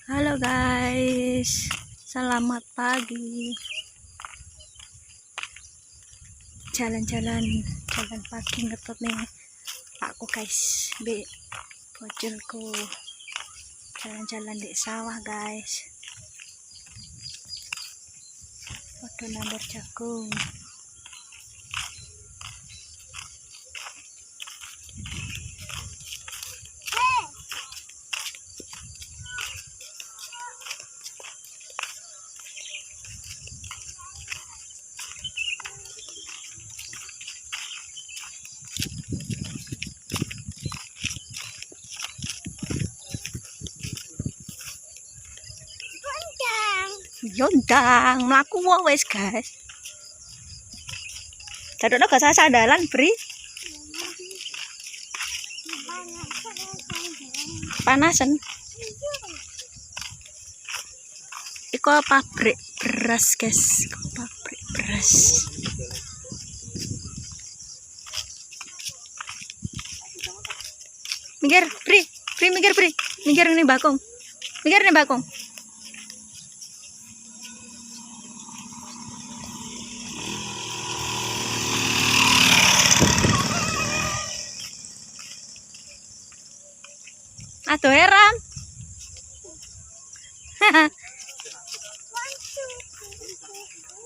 Halo guys, selamat pagi. Jalan-jalan pagi ngetut nih aku guys, be bojolku jalan-jalan di sawah guys. Waduh nandur jagung. Yondang, mlaku wae wis guys. Dadokno gak usah sandalan, Bri. Panasan. Iku pabrik beras, guys. Pabrik beras. Minggir, Bri. Bri minggir, Bri. Minggir nih bakung. Minggir nih bakung. Aduh heran.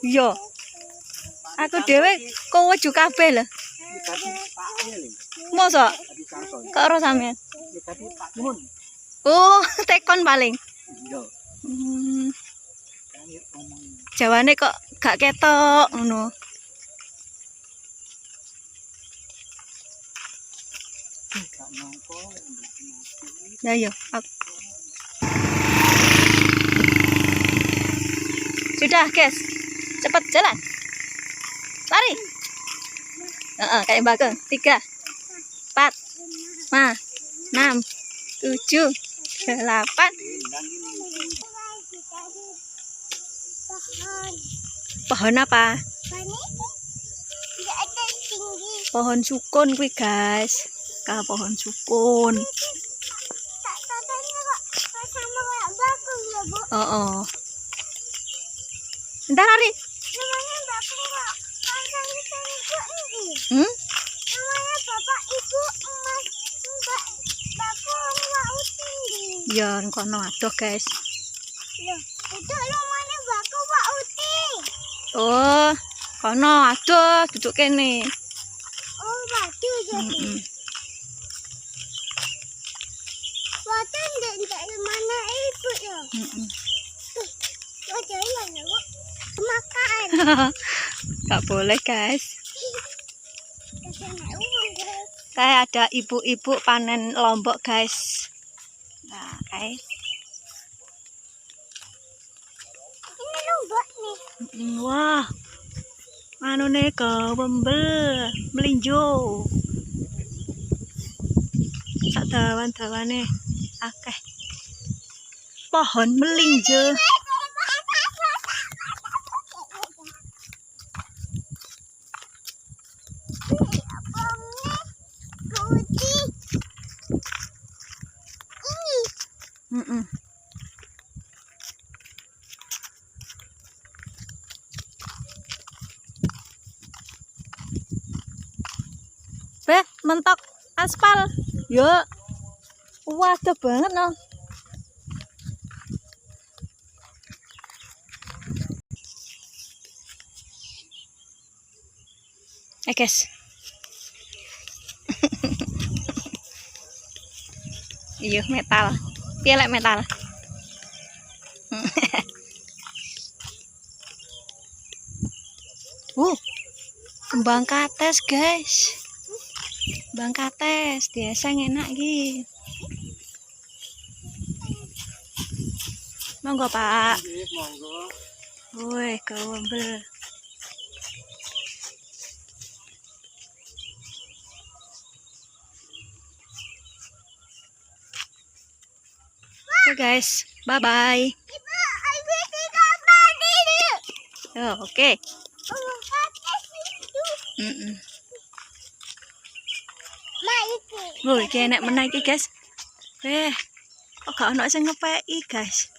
Yo. Aku dhewe koweju kabeh lho. Mosok? Kok ora sampean? Oh, tekon paling. Jawane kok gak ketok ngono. Nah yo, sudah guys, cepat jalan, lari. Kayak bagong. 3, 4, 5, 6, 7, 8. Pohon apa? Pohon sukun kuwi guys. Pohon sukun. Oh. Bentar lari. Namanya Bapak Ibu Emas Mbak Bakung Mbak Uti. Ya, kono adoh guys. Loh, itu namanya Bakung Mbak Uti. Oh, kono adoh duduk kene. Oh, waduh jadi. Waduh ndek mana ibu ya? Waduh ya Bu. Makan. Gak boleh guys. Kayak ada ibu-ibu panen lombok guys. Nah guys. Ini lombok nih. Wah, anu nih kewembel melinjo. Sak dawan-dawane akeh pohon melinjo. Beh, mentok aspal. Yo. Waduh banget no. Guys. Iya metal. Pielek metal. Kembang kates guys. Kembang kates biasa enak iki. Monggo Pak. Monggo. Woi, kewembel. Oke guys, bye bye. Ibu, ibu tidak mandi nih. Oh, oke. Itu. Nah itu. Woi, iki enak meneh iki guys. Kok gak ono sing ngepeki, guys.